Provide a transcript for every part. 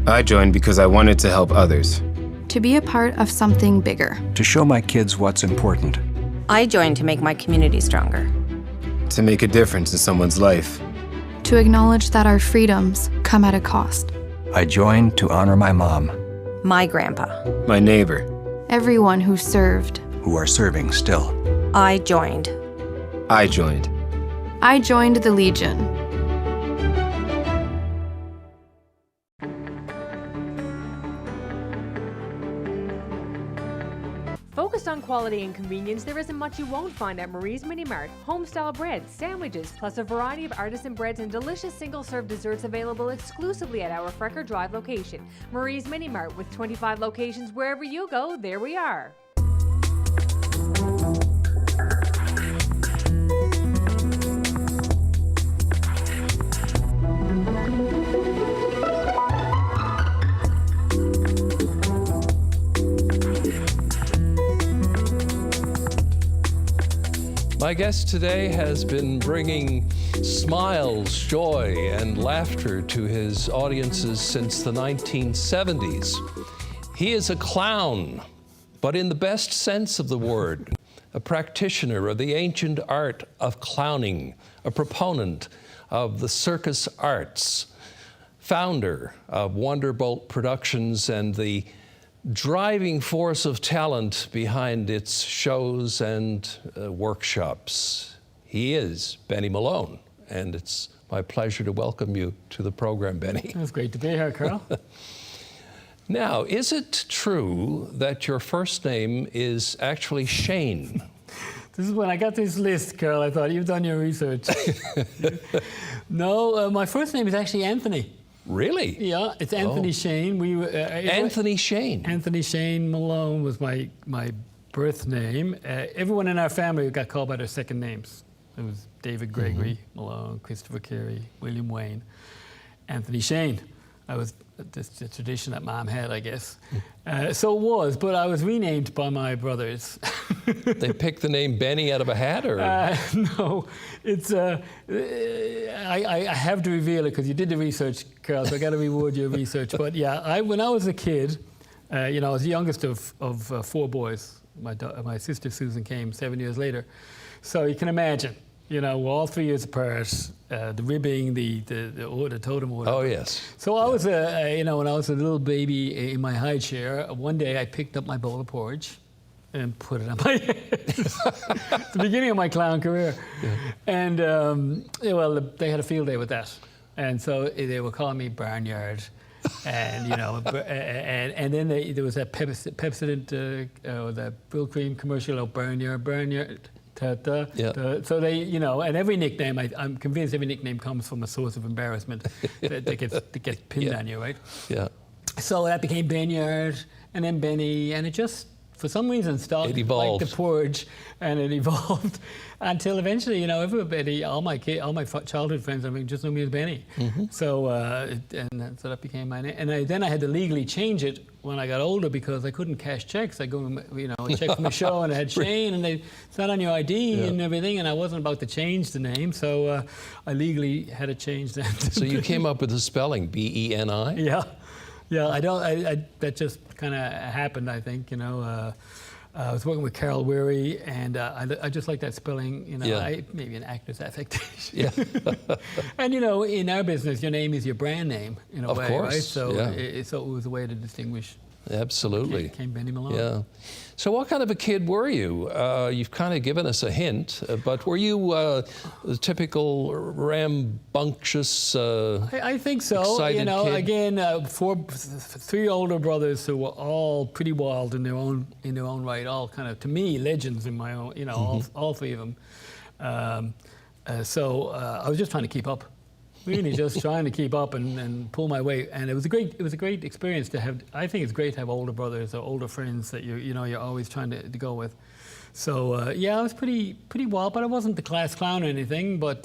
I joined because I wanted to help others. To be a part of something bigger. To show my kids what's important. I joined to make my community stronger. To make a difference in someone's life. To acknowledge that our freedoms come at a cost. I joined to honor my mom. My grandpa. My neighbor. Everyone who served. Who are serving still. I joined. I joined. I joined the Legion. Focused on quality and convenience, there isn't much you won't find at Marie's Mini Mart. Home-style breads, sandwiches, plus a variety of artisan breads and delicious single-serve desserts available exclusively at our Frecker Drive location. Marie's Mini Mart, with 25 locations wherever you go, there we are. My guest today has been bringing smiles, joy, and laughter to his audiences since the 1970s. He is a clown, but in the best sense of the word, a practitioner of the ancient art of clowning, a proponent of the circus arts, founder of Wonderbolt Productions, and the driving force of talent behind its shows and workshops. He is Beni Malone, and it's my pleasure to welcome you to the program, Beni. It's great to be here, Karl. Now, is it true that your first name is actually Shane? This is when I got this list, Karl, I thought, you've done your research. No, my first name is actually Anthony. Really? Yeah, it's Anthony Shane. Anthony Shane. Anthony Shane Malone was my birth name. Everyone in our family got called by their second names. It was David Gregory Malone, Christopher Carey, William Wayne, Anthony Shane. That was the tradition that Mom had, I guess. So it was, but I was renamed by my brothers. They picked the name Beni out of a hat, or? No, it's, I have to reveal it because you did the research, Karl, so I got to reward your research. But yeah, when I was a kid, I was the youngest of four boys. My sister Susan came 7 years later. So you can imagine, we're all 3 years apart, the ribbing, the totem order. Oh, yes. So I was, when I was a little baby in my high chair, one day I picked up my bowl of porridge and put it on my head. It's the beginning of my clown career. Yeah. And, they had a field day with that. And so they were calling me Barnyard. And, and then there was that Pepsodent, the Bill Cream commercial, Barnyard. So they, and every nickname, I'm convinced every nickname comes from a source of embarrassment that gets pinned on you, right? Yeah. So that became Banyard, and then Beni, and it just, for some reason, started like the porridge, and it evolved until eventually, everybody, all my childhood friends, just know me as Beni. So so that became my name. And then I had to legally change it when I got older because I couldn't cash checks. I go, a check from a show, and I had Shane, and it's not on your ID and everything, and I wasn't about to change the name, so I legally had to change that. So you came up with the spelling, B-E-N-I? Yeah. Yeah, that just kind of happened, I think, I was working with Carol Weary, and I just like that spelling, maybe an actor's affectation. Yeah. And, in our business, your name is your brand name, in a way, course. right? So, so it was a way to distinguish. Absolutely. It became Beni Malone. Yeah. So what kind of a kid were you? You've kind of given us a hint, but were you the typical rambunctious, I think so. Excited kid? Again, three older brothers who were all pretty wild in their own right, all kind of, to me, legends in my own, all three of them. So I was just trying to keep up. Really just trying to keep up and pull my weight, and it was a great experience to have. I think it's great to have older brothers or older friends that you're always trying to go with. So I was pretty wild, but I wasn't the class clown or anything. But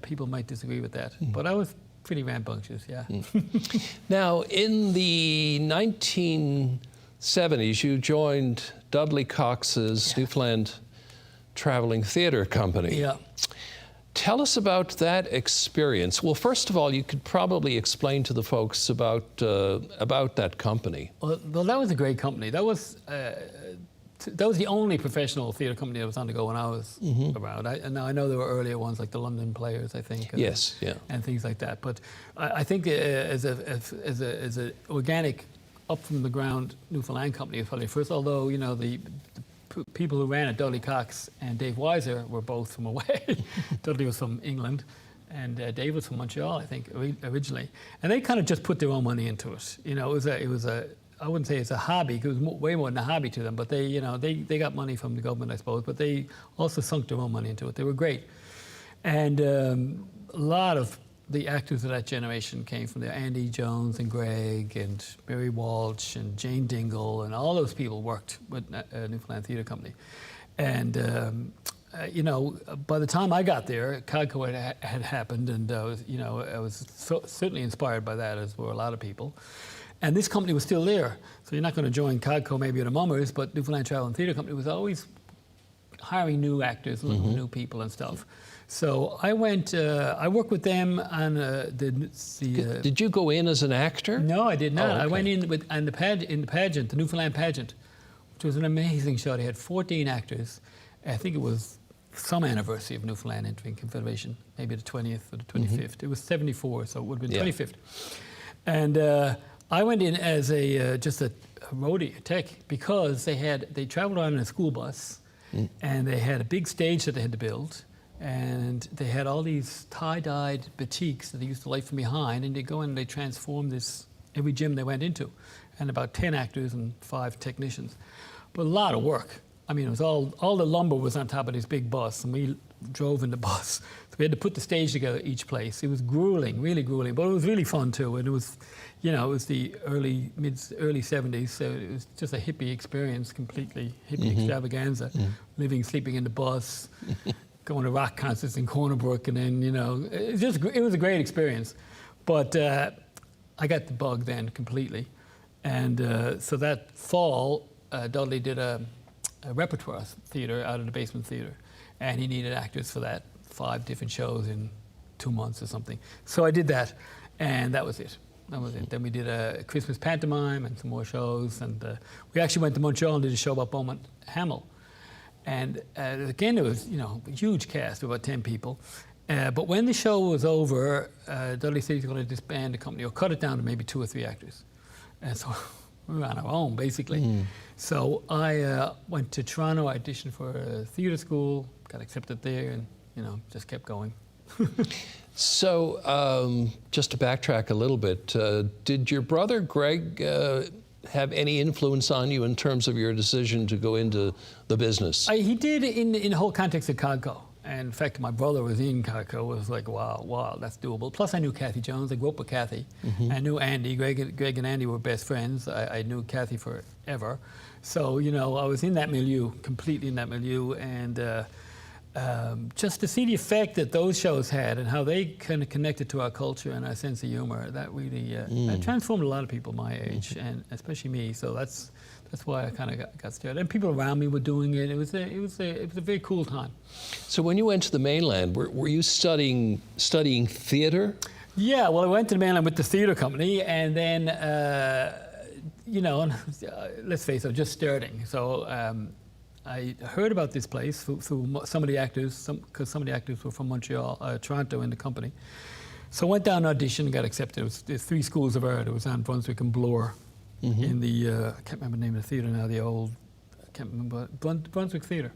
people might disagree with that. But I was pretty rambunctious, yeah. Now, in the 1970s, you joined Dudley Cox's Newfoundland Traveling Theatre Company. Yeah. Tell us about that experience. Well, first of all, you could probably explain to the folks about that company. Well, that was a great company. That was the only professional theatre company that was on the go when I was around. I know there were earlier ones like the London Players, I think. Yes, yeah. And things like that. But I think as a organic, up from the ground Newfoundland company was probably first. Although the people who ran it, Dudley Cox and Dave Weiser, were both from away. Dudley was from England, and Dave was from Montreal, I think, originally. And they kind of just put their own money into it. It was a I wouldn't say it's a hobby, because it was way more than a hobby to them, but they got money from the government, I suppose, but they also sunk their own money into it. They were great. And a lot of the actors of that generation came from there. Andy Jones and Greg and Mary Walsh and Jane Dingle, and all those people worked with Newfoundland Theatre Company. And by the time I got there, CADCO had happened, and I was certainly inspired by that, as were a lot of people. And this company was still there. So you're not going to join CADCO maybe at a Mummers, but Newfoundland Travel and Theatre Company was always hiring new actors, new people and stuff. So I went, I worked with them on Did you go in as an actor? No, I did not. Oh, okay. I went in in the pageant, the Newfoundland pageant, which was an amazing show. They had 14 actors. I think it was some anniversary of Newfoundland entering Confederation, maybe the 20th or the 25th. It was 74, so it would have been 25th. And I went in as just a roadie, a tech, because they traveled on in a school bus, and they had a big stage that they had to build, and they had all these tie-dyed batiks that they used to light from behind, and they go in and they transform every gym they went into, and about 10 actors and 5 technicians. But a lot of work. I mean, it was all the lumber was on top of this big bus, and we drove in the bus. So we had to put the stage together each place. It was grueling, really grueling, but it was really fun too. And it was, it was the early 70s, so it was just a hippie experience, completely hippie extravaganza. Sleeping in the bus, going to rock concerts in Corner Brook, and then it was a great experience. But I got the bug then completely, and so that fall, Dudley did a repertoire theatre out of the basement theatre, and he needed actors for that, 5 different shows in 2 months or something. So I did that, and that was it. Then we did a Christmas pantomime and some more shows, and we actually went to Montreal and did a show about Beaumont Hamel. And again, there was a huge cast, about 10 people. But when the show was over, Dudley said he's going to disband the company or cut it down to maybe 2 or 3 actors. And so we were on our own, basically. So I went to Toronto, auditioned for a theatre school, got accepted there, and just kept going. So just to backtrack a little bit, did your brother Greg have any influence on you in terms of your decision to go into the business? He did in the whole context of CADCO. And in fact, my brother was in CADCO. It was like, wow, that's doable. Plus, I knew Kathy Jones. I grew up with Kathy. I knew Andy. Greg and Andy were best friends. I knew Kathy forever. So, I was in that milieu, completely in that milieu. And just to see the effect that those shows had and how they kind of connected to our culture and our sense of humor, that really that transformed a lot of people my age, and especially me. So that's why I kind of got started. And people around me were doing it. It was a very cool time. So when you went to the mainland, were you studying theater? Yeah, well, I went to the mainland with the theater company, and then let's face it, just starting. So I heard about this place through some of the actors, because some of the actors were from Montreal, Toronto in the company. So I went down and auditioned and got accepted. There's 3 schools of art. It was on Brunswick and Bloor. In the, I can't remember the name of the theatre now, I can't remember, Brunswick Theatre.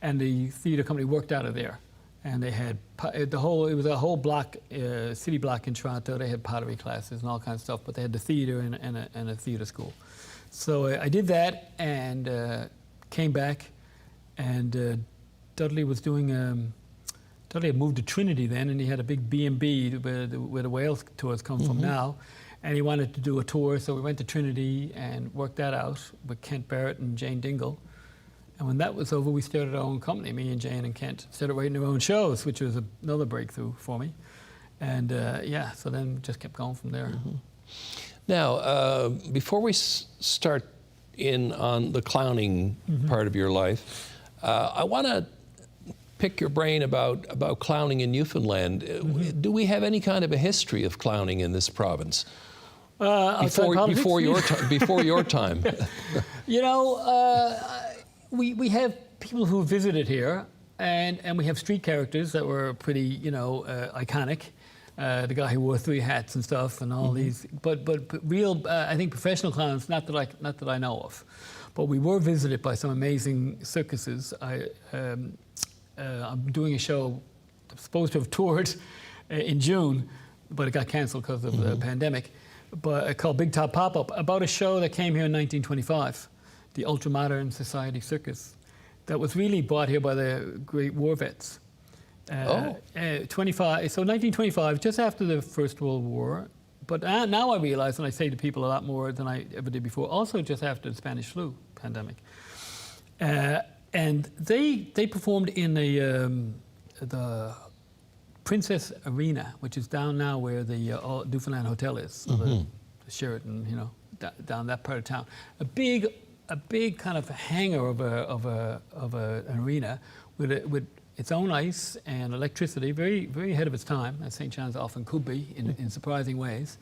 And the theatre company worked out of there. And they had it was a whole block, city block in Toronto. They had pottery classes and all kinds of stuff, but they had the theatre and a theatre school. So I did that and came back, and Dudley was doing, Dudley had moved to Trinity then, and he had a big B&B where the Wales tours come from now. And he wanted to do a tour, so we went to Trinity and worked that out with Kent Barrett and Jane Dingle. And when that was over, we started our own company, me and Jane and Kent. Started writing our own shows, which was another breakthrough for me. And so then just kept going from there. Now, before we start in on the clowning part of your life, I want to pick your brain about clowning in Newfoundland. Do we have any kind of a history of clowning in this province? Before your time. You know, we have people who visited here, and we have street characters that were pretty, you know, iconic. The guy who wore 3 hats and stuff, and all these. But real, I think professional clowns, not that I know of. But we were visited by some amazing circuses. I'm doing a show, supposed to have toured in June, but it got cancelled because of the pandemic. But called Big Top Pop-Up, about a show that came here in 1925, the Ultramodern Society Circus, that was really brought here by the great war vets. 1925, just after the First World War. But now I realize, and I say to people a lot more than I ever did before, also just after the Spanish flu pandemic. And they performed in the Princess Arena, which is down now where the Newfoundland Hotel is, so the Sheraton, you know, down that part of town. A big kind of hangar of an arena with its own ice and electricity, very very ahead of its time, as St. John's often could be in surprising ways.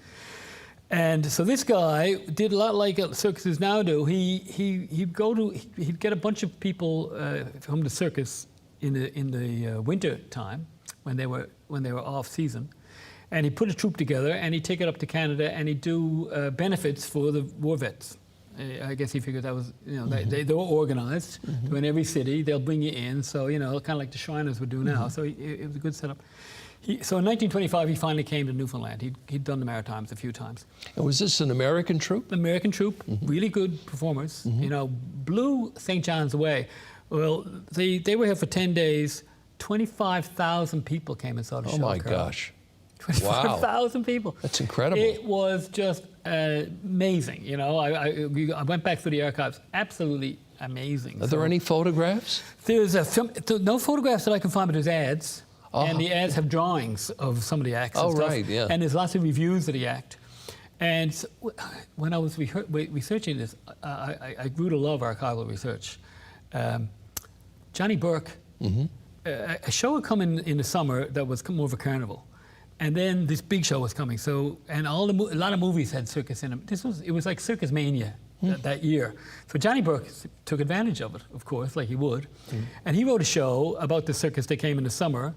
And so this guy did a lot like circuses now do. He'd get a bunch of people from the circus in the winter time, when they were off season, and he put a troupe together and he'd take it up to Canada and he'd do benefits for the war vets. I guess he figured that was, you know, they were organized. So in every city they'll bring you in, so you know, kind of like the Shriners would do now. So it was a good setup. So in 1925 he finally came to Newfoundland. He'd done the Maritimes a few times. And was this an American troupe? American troupe, really good performers. You know, blew St. John's away. Well, they were here for 10 days. 25,000 people came and saw the show. Oh my gosh. 25,000 people. That's incredible. It was just amazing. You know, I went back through the archives. Absolutely amazing. Are there any photographs? There's no photographs that I can find, but there's ads. And the ads have drawings of some of the acts and stuff. Right, yeah. And there's lots of reviews of the act. And so, when I was researching this, I grew to love archival research. Johnny Burke, a show would come in the summer that was more of a carnival. And then this big show was coming. So, and a lot of movies had circus in them. It was like Circus Mania that year. So Johnny Burke took advantage of it, of course, like he would. And he wrote a show about the circus that came in the summer,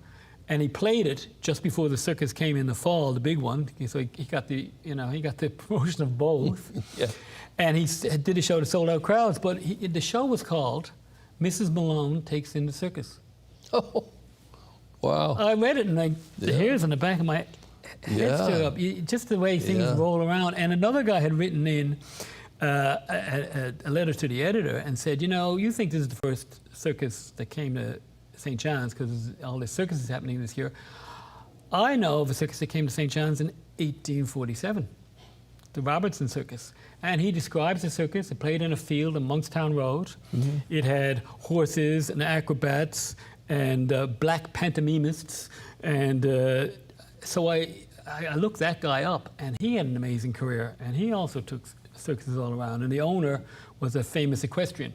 and he played it just before the circus came in the fall, the big one. So he got the promotion of both. Yeah. And he did a show to sold out crowds. But the show was called Mrs. Malone Takes in the Circus. Oh. Wow. I read it and the hairs on the back of my head stood up. Just the way things roll around. And another guy had written in a letter to the editor and said, you know, you think this is the first circus that came to St. John's because all this circus is happening this year. I know of a circus that came to St. John's in 1847, the Robertson Circus. And he describes the circus. It played in a field on Monkstown Road. It had horses and acrobats and black pantomimists, and so I looked that guy up, and he had an amazing career, and he also took circuses all around, and the owner was a famous equestrian.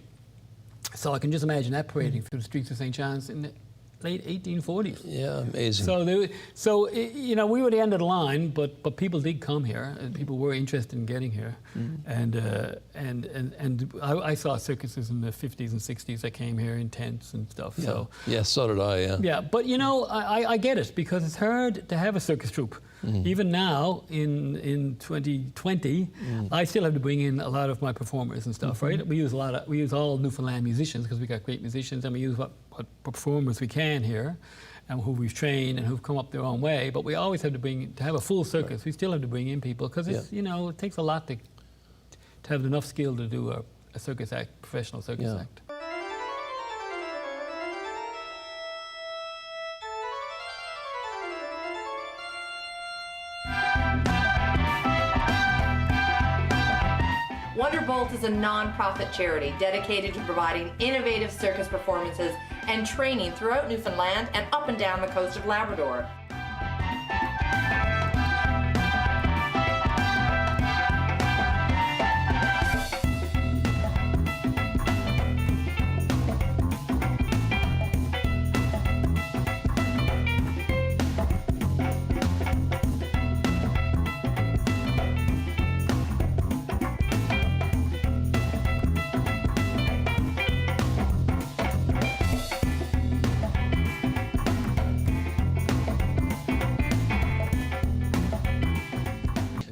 So I can just imagine that parading through the streets of St. John's in the late 1840s. Yeah, amazing. So you know, we were the end of the line, but people did come here, and people were interested in getting here, and I saw circuses in the 50s and 60s that came here in tents and stuff. Yeah. So So did I. Yeah. yeah, but you know, I get it, because it's hard to have a circus troupe. Even now in 2020, I still have to bring in a lot of my performers and stuff, right? We use all Newfoundland musicians because we got great musicians, and we use what performers we can here, and who we've trained and who've come up their own way. But we always have to have a full circus. We still have to bring in people because it's you know, it takes a lot to have enough skill to do a circus act, professional circus act. Wonderbolt is a non-profit charity dedicated to providing innovative circus performances and training throughout Newfoundland and up and down the coast of Labrador.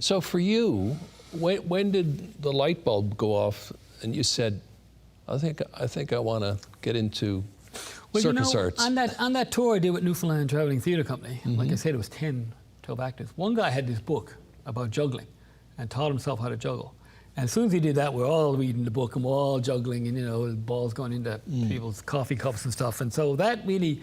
So for you, when did the light bulb go off and you said, I think I want to get into circus arts? On that tour I did with Newfoundland Traveling Theatre Company, like I said, it was 10, 12 actors. One guy had this book about juggling and taught himself how to juggle. And as soon as he did that, we're all reading the book and we're all juggling, and, you know, balls going into people's coffee cups and stuff. And so that really,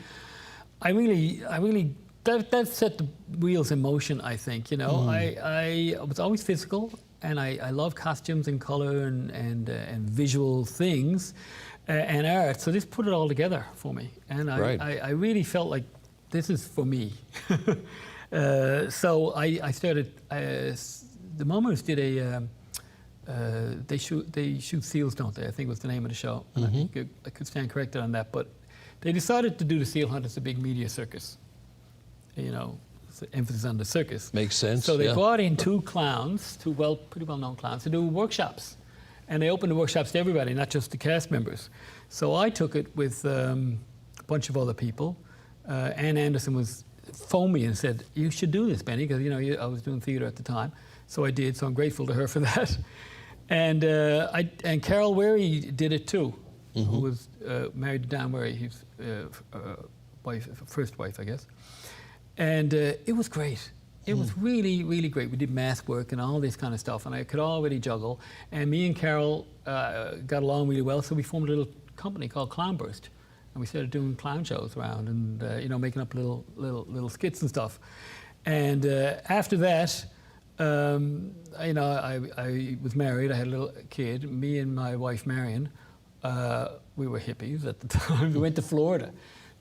that set the wheels in motion, I think. You know, I was always physical, and I love costumes and color and visual things and art. So this put it all together for me, and I really felt like this is for me. So I started. The Mummers did a. They shoot seals, don't they? I think was the name of the show. And I think I could stand corrected on that, but they decided to do the Seal Hunt as a big media circus. You know, emphasis on the circus. Makes sense. So they brought in two clowns, pretty well-known clowns, to do workshops, and they opened the workshops to everybody, not just the cast members. So I took it with a bunch of other people. Ann Anderson phoned me and said, "You should do this, Benny," because, you know, I was doing theatre at the time. So I did. So I'm grateful to her for that. And Carol Wary did it too, who was married to Dan Wary, his first wife, I guess. And it was great. It was really, really great. We did mask work and all this kind of stuff, and I could already juggle. And me and Carol got along really well, so we formed a little company called Clownburst, and we started doing clown shows around, and you know, making up little skits and stuff. And after that, you know, I was married. I had a little kid. Me and my wife Marion, we were hippies at the time. We went to Florida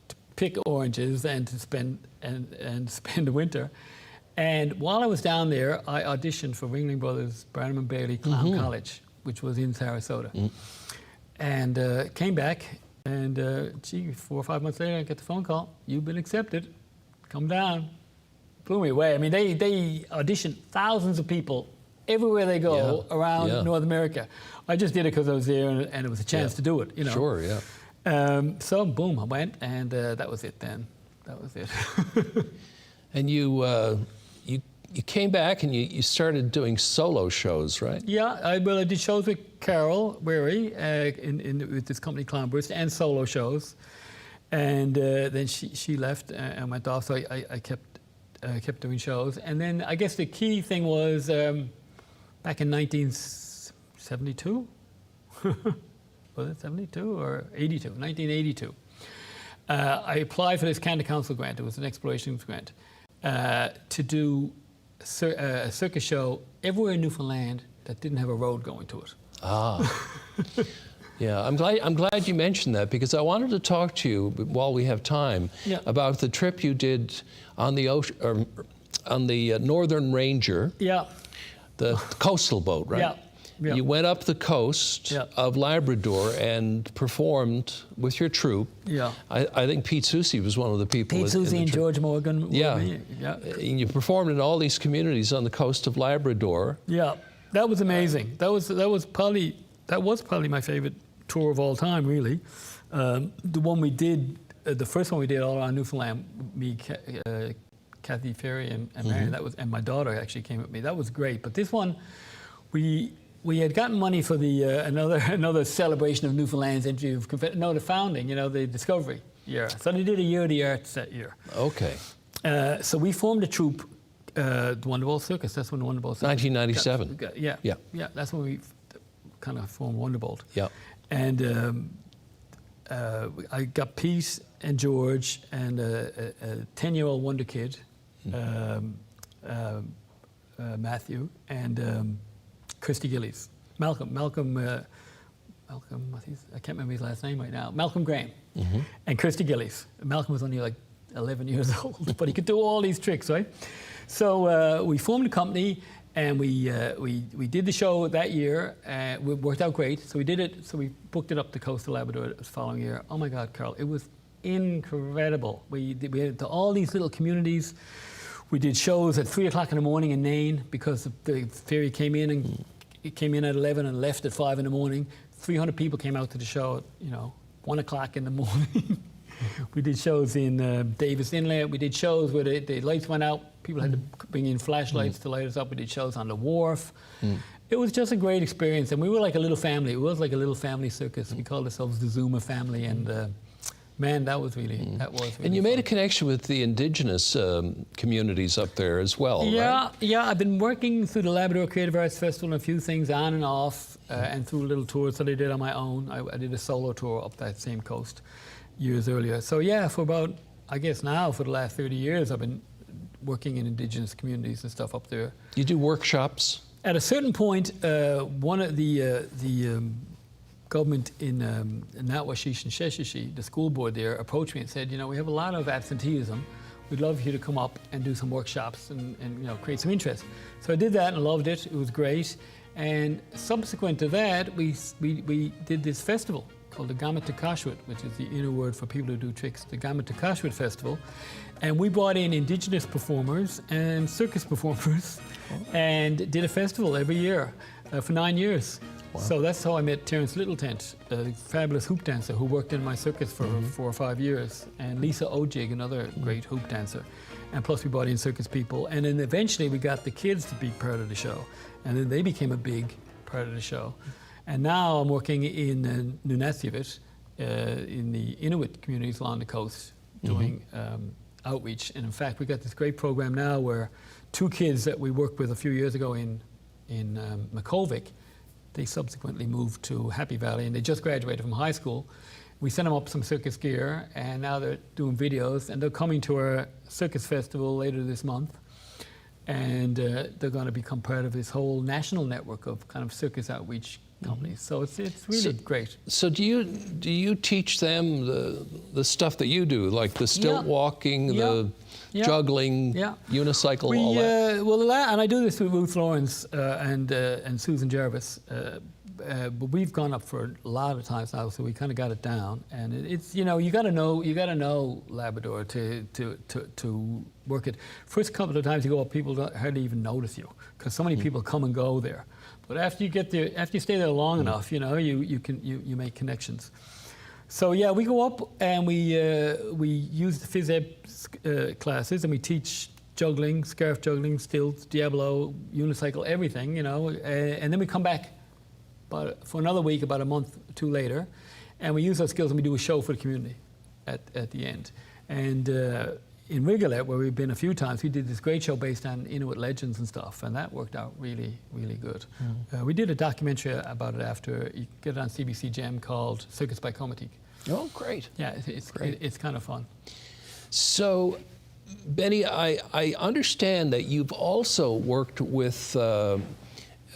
to pick oranges and to spend the winter. And while I was down there, I auditioned for Ringling Brothers Branham and Bailey Clown College, which was in Sarasota. And came back, and 4 or 5 months later, I get the phone call. "You've been accepted. Come down." Blew me away. I mean, they audition thousands of people everywhere they go around North America. I just did it because I was there, and it was a chance to do it. You know. Sure. Yeah. So boom, I went, and that was it. Then that was it. And you came back and you started doing solo shows, right? Yeah. I did shows with Carol Wary with this company Clownburst, and solo shows, and then she left and went off. So I kept doing shows. And then I guess the key thing was back in 1972, was it 72 or 82? 1982. I applied for this Canada Council grant. It was an explorations grant to do a circus show everywhere in Newfoundland that didn't have a road going to it. Yeah, I'm glad you mentioned that, because I wanted to talk to you while we have time about the trip you did on the ocean, or on the Northern Ranger. Yeah. The coastal boat, right? Yeah. Yeah. You went up the coast of Labrador and performed with your troupe. Yeah. I think Pete Soucy was one of the people. Pete Soucy and George Morgan. Yeah. Yeah. And you performed in all these communities on the coast of Labrador. Yeah. That was amazing. That was probably my favorite tour of all time, really. The one we did, the first one we did all around Newfoundland, me, Kathy Ferry and Marion, and my daughter actually came with me. That was great. But this one, we had gotten money for the another celebration of Newfoundland's entry of the founding, you know, the discovery year. So they did a year of the arts that year. Okay. So we formed a troupe, the Wonderbolt Circus. That's when the Wonderbolt Circus. 1997. Yeah. That's when we kind of formed Wonderbolt. Yeah. And I got Pete and George and a 10-year-old wonder kid, Matthew, and Christy Gillies. Malcolm, I can't remember his last name right now. Malcolm Graham and Christy Gillies. Malcolm was only like 11 years old, but he could do all these tricks, right? So we formed a company, and we did the show that year. It worked out great. So we did it. So we booked it up the coast of Labrador the following year. Oh my God, Carl, it was incredible. We had to all these little communities. We did shows at 3 o'clock in the morning in Nain, because the ferry came in, and it came in at 11 and left at 5 in the morning. 300 people came out to the show at 1 o'clock in the morning. We did shows in Davis Inlet. We did shows where the lights went out. People had to bring in flashlights to light us up. We did shows on the wharf. It was just a great experience, and we were like a little family. It was like a little family circus. We called ourselves the Zuma family, and man, that was really And you made a fun. connection with the indigenous communities up there as well, Yeah, right? yeah. I've been working through the Labrador Creative Arts Festival and a few things on and off, and through little tours that I did on my own. I did a solo tour up that same coast years earlier. So yeah, for about, I guess now, for the last 30 years, I've been working in indigenous communities and stuff up there. You do workshops? At a certain point, one of the government in Natwashish and Sheshashi, the school board there, approached me and said, you know, we have a lot of absenteeism. We'd love you to come up and do some workshops and you know, create some interest. So I did that and loved it. It was great. And subsequent to that, we did this festival called the Gametakashwit, which is the inner word for people who do tricks, the Gametakashwit Festival. And we brought in indigenous performers and circus performers and did a festival every year for 9 years. Wow. So that's how I met Terence Littletent, a fabulous hoop dancer who worked in my circus for 4 or 5 years, and Lisa Ojig, another great hoop dancer. And plus we brought in circus people. And then eventually we got the kids to be part of the show. And then they became a big part of the show. And now I'm working in Nunathiavut, in the Inuit communities along the coast, doing outreach. And in fact, we got this great program now where 2 kids that we worked with a few years ago in Makovic, they subsequently moved to Happy Valley, and they just graduated from high school. We sent them up some circus gear, and now they're doing videos, and they're coming to our circus festival later this month. And they're going to become part of this whole national network of kind of circus outreach companies. So it's really great. So do you teach them the stuff that you do, like the stilt walking, the juggling, unicycle, all that? Well, and I do this with Ruth Lawrence and Susan Jarvis. But we've gone up for a lot of times now, so we kind of got it down. And it's, you know, you got to know Labrador to work it. First couple of times you go up, people don't hardly even notice you because so many people come and go there. But after you get there, after you stay there long enough, you know, you make connections. So yeah, we go up and we use the phys ed classes, and we teach juggling, scarf juggling, stilts, Diablo, unicycle, everything, you know, and then we come back for another week, about a month or 2 later, and we use those skills and we do a show for the community at the end. And in Rigolet, where we've been a few times, we did this great show based on Inuit legends and stuff, and that worked out really, really good. We did a documentary about it after, you get it on CBC Gem, called Circus by Comatique. Oh, great. Yeah, it's kind of fun. So, Beni, I understand that you've also worked with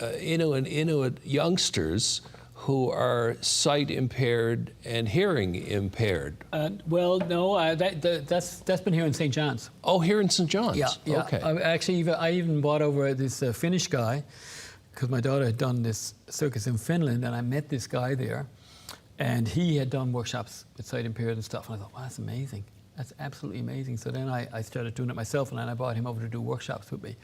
Inuit youngsters who are sight impaired and hearing impaired. Well, no, that's been here in St. John's. Oh, here in St. John's? Yeah. Okay. I even brought over this Finnish guy because my daughter had done this circus in Finland, and I met this guy there, and he had done workshops with sight impaired and stuff. And I thought, wow, that's amazing. That's absolutely amazing. So then I started doing it myself, and then I brought him over to do workshops with me.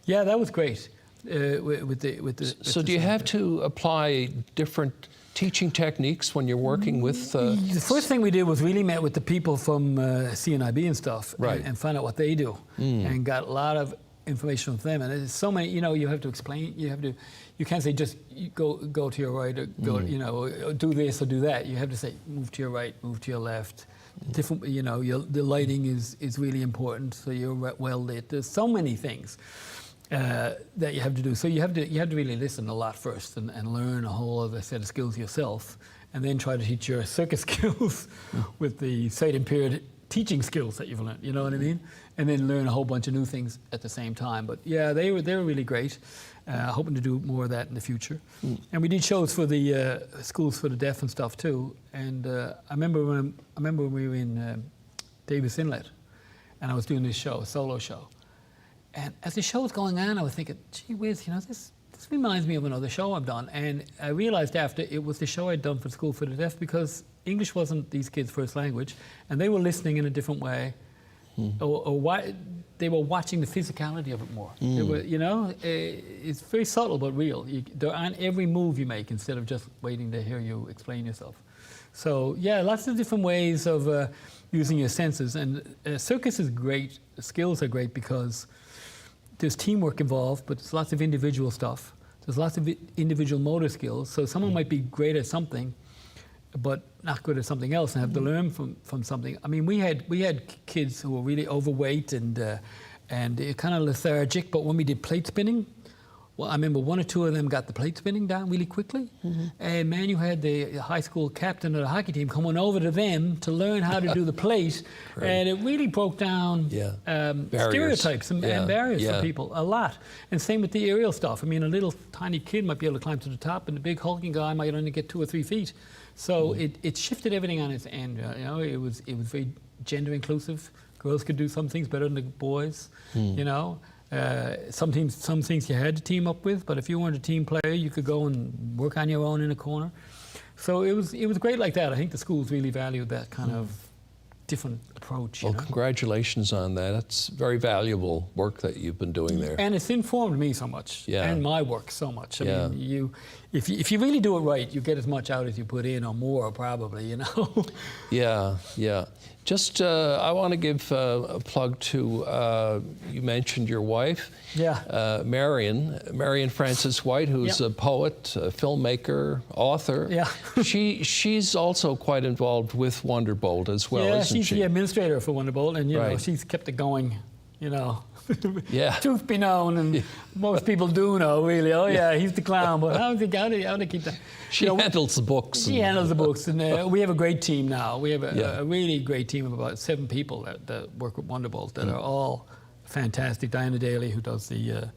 Yeah, that was great. So do you have to apply different teaching techniques when you're working with? The first thing we did was really met with the people from CNIB and stuff, right, and find out what they do, and got a lot of information from them. And there's so many, you know, you have to explain. You can't say just go to your right or go, you know, do this or do that. You have to say move to your right, move to your left. Different, you know, the lighting is really important, so you're well lit. There's so many things that you have to do. So you have to really listen a lot first and learn a whole other set of skills yourself, and then try to teach your circus skills with the sight impaired teaching skills that you've learned. You know what I mean? And then learn a whole bunch of new things at the same time. But yeah, they were really great. Hoping to do more of that in the future. And we did shows for the schools for the deaf and stuff too. And I remember when we were in Davis Inlet, and I was doing this show, a solo show. And as the show was going on, I was thinking, gee whiz, you know, this reminds me of another show I've done. And I realized after it was the show I'd done for School for the Deaf, because English wasn't these kids' first language, and they were listening in a different way, or why they were watching the physicality of it more. They were, you know, it's very subtle but real. They're on every move you make instead of just waiting to hear you explain yourself. So yeah, lots of different ways of using your senses. And circus is great, skills are great because there's teamwork involved, but there's lots of individual stuff. There's lots of individual motor skills. So someone might be great at something, but not good at something else and have to learn from something. I mean, we had kids who were really overweight and kind of lethargic, but when we did plate spinning, well, I remember one or two of them got the plate spinning down really quickly. And man, you had the high school captain of the hockey team coming over to them to learn how to do the plate. And it really broke down stereotypes and barriers for people a lot. And same with the aerial stuff. I mean, a little tiny kid might be able to climb to the top, and the big hulking guy might only get 2 or 3 feet. So it shifted everything on its end. You know, it was very gender inclusive. Girls could do some things better than the boys. You know. Some things you had to team up with, but if you weren't a team player, you could go and work on your own in a corner. So it was great like that. I think the schools really valued that kind of different approach. Well, congratulations on that. That's very valuable work that you've been doing there. And it's informed me so much, and my work so much. I mean, if you really do it right, you get as much out as you put in, or more, probably. You know. Yeah. Just, I want to give a plug to, you mentioned your wife, Marion Frances White, who's a poet, a filmmaker, author. She's also quite involved with Wonderbolt as well, isn't she? She's the administrator for Wonderbolt, and you know, she's kept it going, you know. Truth be known, and most people do know, really. Oh yeah, he's the clown, but how to keep that? She handles the books. She handles the books, and we have a great team now. We have a really great team of about 7 people that work with Wonderbolt that are all fantastic. Diana Daly, who does the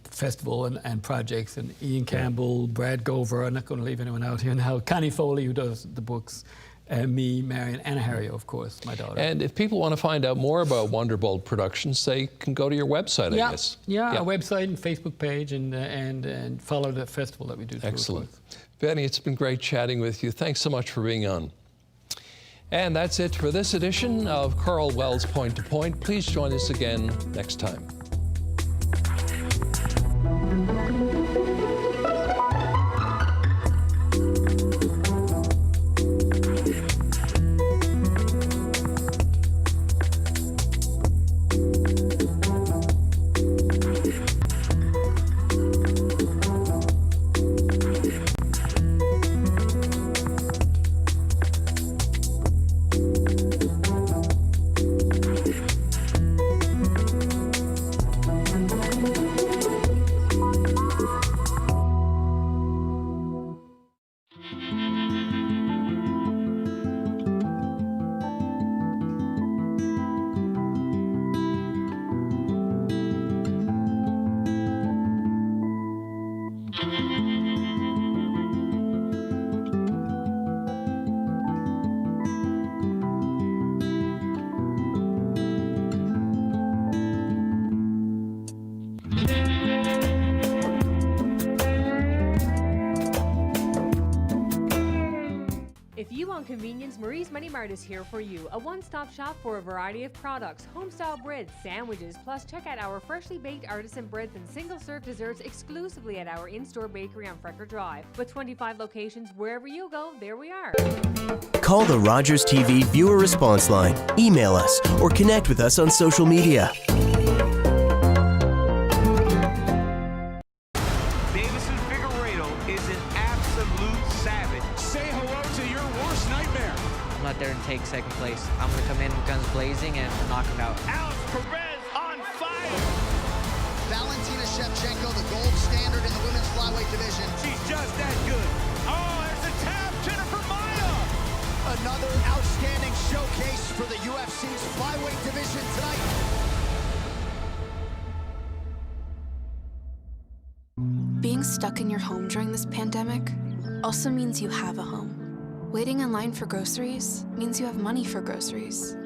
festival and projects, and Ian Campbell, Brad Gover. I'm not going to leave anyone out here now. Connie Foley, who does the books. Me, Marion, and Harry, of course, my daughter. And if people want to find out more about Wonderbolt Productions, they can go to your website, I guess. Our website and Facebook page, and follow the festival that we do. Excellent. Beni, it's been great chatting with you. Thanks so much for being on. And that's it for this edition of Karl Wells Point to Point. Please join us again next time. Convenience, Marie's Mini Mart is here for you. A one-stop shop for a variety of products, home-style breads, sandwiches, plus check out our freshly baked artisan breads and single-serve desserts exclusively at our in-store bakery on Frecker Drive. With 25 locations, wherever you go, there we are. Call the Rogers TV viewer response line, email us, or connect with us on social media. There and take second place. I'm going to come in guns blazing and knock him out. Alex Perez on fire! Valentina Shevchenko, the gold standard in the women's flyweight division. She's just that good. Oh, there's a tap, Jennifer Maia! Another outstanding showcase for the UFC's flyweight division tonight. Being stuck in your home during this pandemic also means you have a home. Waiting in line for groceries means you have money for groceries.